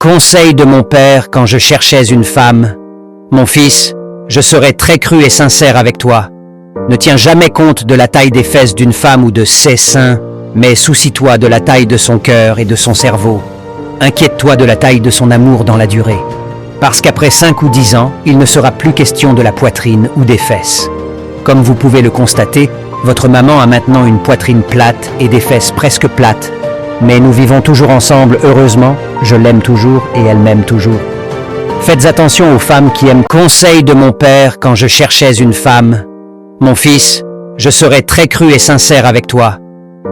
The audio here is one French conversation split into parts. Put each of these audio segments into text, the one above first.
Conseil de mon père quand je cherchais une femme. Mon fils, je serai très cru et sincère avec toi. Ne tiens jamais compte de la taille des fesses d'une femme ou de ses seins, mais soucie-toi de la taille de son cœur et de son cerveau. Inquiète-toi de la taille de son amour dans la durée. Parce qu'après 5 ou 10 ans, il ne sera plus question de la poitrine ou des fesses. Comme vous pouvez le constater, votre maman a maintenant une poitrine plate et des fesses presque plates. Mais nous vivons toujours ensemble, heureusement, je l'aime toujours et elle m'aime toujours. Faites attention aux femmes qui aiment. Conseil de mon père quand je cherchais une femme. Mon fils, je serai très cru et sincère avec toi.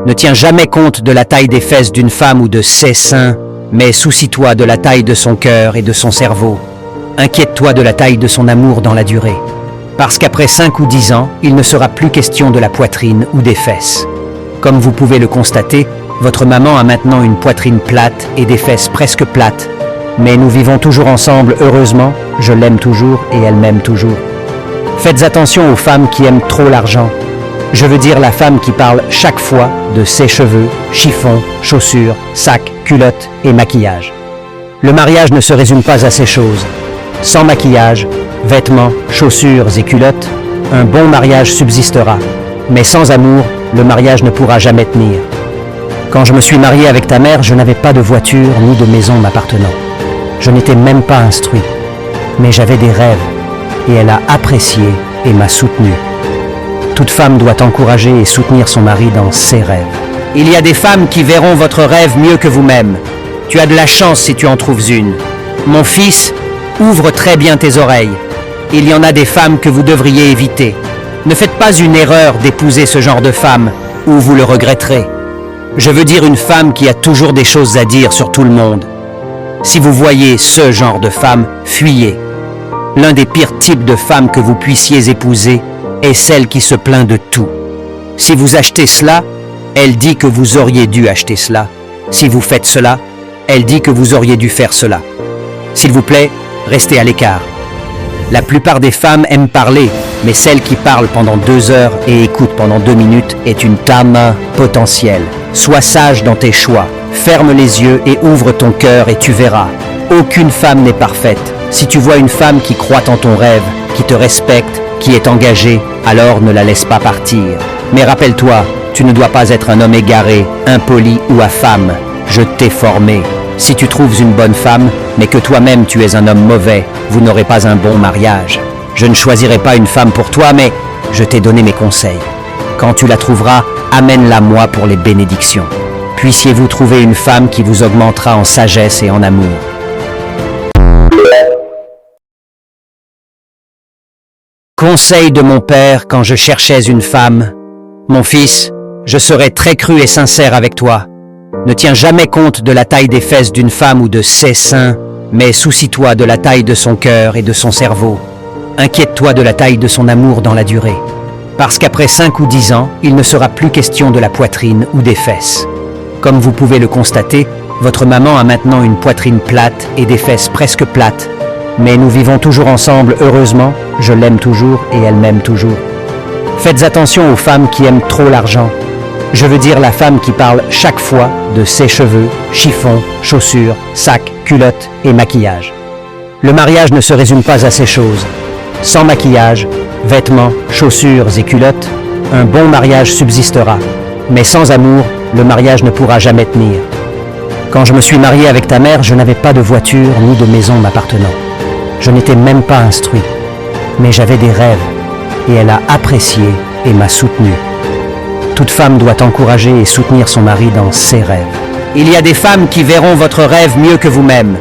Ne tiens jamais compte de la taille des fesses d'une femme ou de ses seins, mais soucie-toi de la taille de son cœur et de son cerveau. Inquiète-toi de la taille de son amour dans la durée. Parce qu'après 5 ou 10 ans, il ne sera plus question de la poitrine ou des fesses. Comme vous pouvez le constater, votre maman a maintenant une poitrine plate et des fesses presque plates. Mais nous vivons toujours ensemble, heureusement, je l'aime toujours et elle m'aime toujours. Faites attention aux femmes qui aiment trop l'argent. Je veux dire la femme qui parle chaque fois de ses cheveux, chiffons, chaussures, sacs, culottes et maquillage. Le mariage ne se résume pas à ces choses. Sans maquillage, vêtements, chaussures et culottes, un bon mariage subsistera. Mais sans amour, le mariage ne pourra jamais tenir. Quand je me suis marié avec ta mère, je n'avais pas de voiture ni de maison m'appartenant. Je n'étais même pas instruit. Mais j'avais des rêves, et elle a apprécié et m'a soutenu. Toute femme doit encourager et soutenir son mari dans ses rêves. Il y a des femmes qui verront votre rêve mieux que vous-même. Tu as de la chance si tu en trouves une. Mon fils, ouvre très bien tes oreilles. Il y en a des femmes que vous devriez éviter. Ne faites pas une erreur d'épouser ce genre de femme, ou vous le regretterez. Je veux dire une femme qui a toujours des choses à dire sur tout le monde. Si vous voyez ce genre de femme, fuyez. L'un des pires types de femmes que vous puissiez épouser est celle qui se plaint de tout. Si vous achetez cela, elle dit que vous auriez dû acheter cela. Si vous faites cela, elle dit que vous auriez dû faire cela. S'il vous plaît, restez à l'écart. La plupart des femmes aiment parler, mais celle qui parle pendant 2 heures et écoute pendant 2 minutes est une dame potentielle. Sois sage dans tes choix. Ferme les yeux et ouvre ton cœur et tu verras. Aucune femme n'est parfaite. Si tu vois une femme qui croit en ton rêve, qui te respecte, qui est engagée, alors ne la laisse pas partir. Mais rappelle-toi, tu ne dois pas être un homme égaré, impoli ou affame. Je t'ai formé. Si tu trouves une bonne femme, mais que toi-même tu es un homme mauvais, vous n'aurez pas un bon mariage. Je ne choisirai pas une femme pour toi, mais je t'ai donné mes conseils. Quand tu la trouveras, amène-la moi pour les bénédictions. Puissiez-vous trouver une femme qui vous augmentera en sagesse et en amour. Conseil de mon père quand je cherchais une femme. Mon fils, je serai très cru et sincère avec toi. Ne tiens jamais compte de la taille des fesses d'une femme ou de ses seins, mais soucie-toi de la taille de son cœur et de son cerveau. Inquiète-toi de la taille de son amour dans la durée. Parce qu'après 5 ou 10 ans, il ne sera plus question de la poitrine ou des fesses. Comme vous pouvez le constater, votre maman a maintenant une poitrine plate et des fesses presque plates. Mais nous vivons toujours ensemble, heureusement, je l'aime toujours et elle m'aime toujours. Faites attention aux femmes qui aiment trop l'argent. Je veux dire la femme qui parle chaque fois de ses cheveux, chiffons, chaussures, sacs, culottes et maquillage. Le mariage ne se résume pas à ces choses. Sans maquillage, vêtements, chaussures et culottes, un bon mariage subsistera. Mais sans amour, le mariage ne pourra jamais tenir. Quand je me suis marié avec ta mère, je n'avais pas de voiture ni de maison m'appartenant. Je n'étais même pas instruit. Mais j'avais des rêves, et elle a apprécié et m'a soutenu. Toute femme doit encourager et soutenir son mari dans ses rêves. Il y a des femmes qui verront votre rêve mieux que vous-même.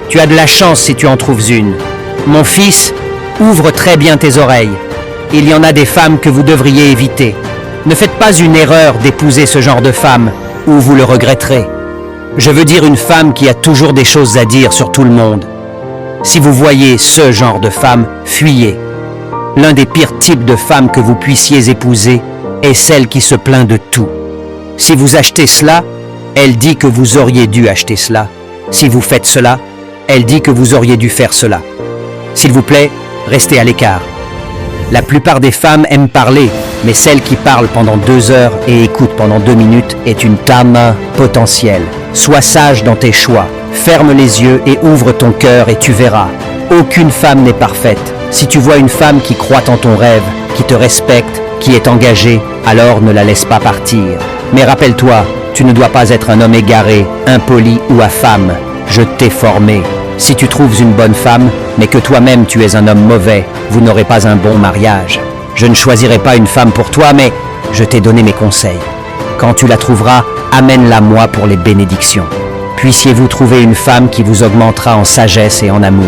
Tu as de la chance si tu en trouves une. Mon fils, ouvre très bien tes oreilles. Il y en a des femmes que vous devriez éviter. Ne faites pas une erreur d'épouser ce genre de femme, ou vous le regretterez. Je veux dire une femme qui a toujours des choses à dire sur tout le monde. Si vous voyez ce genre de femme, fuyez. L'un des pires types de femmes que vous puissiez épouser est celle qui se plaint de tout. Si vous achetez cela, elle dit que vous auriez dû acheter cela. Si vous faites cela, elle dit que vous auriez dû faire cela. S'il vous plaît, restez à l'écart. La plupart des femmes aiment parler, mais celle qui parle pendant 2 heures et écoute pendant 2 minutes est une dame potentielle. Sois sage dans tes choix. Ferme les yeux et ouvre ton cœur et tu verras. Aucune femme n'est parfaite. Si tu vois une femme qui croit en ton rêve, qui te respecte, qui est engagée, alors ne la laisse pas partir. Mais rappelle-toi, tu ne dois pas être un homme égaré, impoli ou affame. Je t'ai formé. Si tu trouves une bonne femme, mais que toi-même tu es un homme mauvais, vous n'aurez pas un bon mariage. Je ne choisirai pas une femme pour toi, mais je t'ai donné mes conseils. Quand tu la trouveras, amène-la moi pour les bénédictions. Puissiez-vous trouver une femme qui vous augmentera en sagesse et en amour.